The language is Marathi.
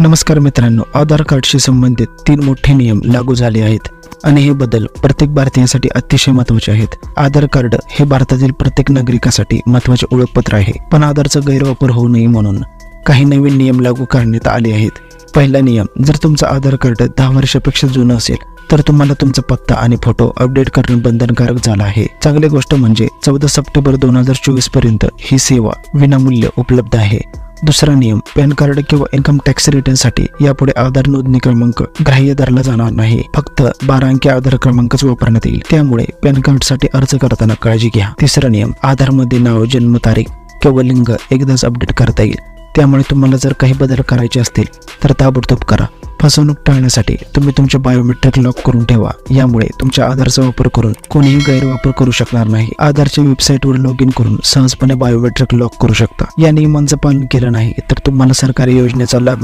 नमस्कार मित्रांनो, आधार कार्डशी संबंधित 3 मोठे नियम लागू झाले आहेत आणि हे बदल प्रत्येक भारतीयासाठी अतिशय महत्त्वाचे आहेत. आधार कार्ड हे भारतातील प्रत्येक नागरिकासाठी महत्त्वाचे ओळखपत्र आहे, पण आधारचा गैरवापर होऊ नये म्हणून काही नवीन नियम लागू करण्यात आले आहेत. पहिला नियम, जर तुमचं आधार कार्ड 10 वर्षापेक्षा जुनं असेल तर तुम्हाला तुमचा पत्ता आणि फोटो अपडेट करणं बंधनकारक झालं आहे. चांगली गोष्ट म्हणजे 14 सप्टेंबर 2024 पर्यंत ही सेवा विनामूल्य उपलब्ध आहे. दुसरा नियम, पॅन कार्ड किंवा इन्कम टॅक्स रिटर्नसाठी यापुढे आधार नोंदणी क्रमांक ग्राह्य धरला जाणार नाही. फक्त 12 अंकी आधार क्रमांकच वापरण्यात येईल. त्यामुळे पॅन कार्डसाठी अर्ज करताना काळजी घ्या. तिसरा नियम, आधारमध्ये नाव, जन्मतारीख किंवा लिंग एकदाच अपडेट करता येईल. त्यामुळे तुम्हाला जर काही बदल करायचे असतील तर ताबडतोब करा. फसवणूक टाळण्यासाठी तुम्ही तुमचे बायोमेट्रिक लॉक करून ठेवा. यामुळे तुमच्या आधारचा वापर करून कोणीही गैरवापर करू शकणार नाही. आधारच्या वेबसाईटवर लॉग इन करून सहजपणे बायोमेट्रिक लॉक करू शकता. या नियमांचं पालन केलं नाही तर तुम्हाला सरकारी योजनेचा लाभ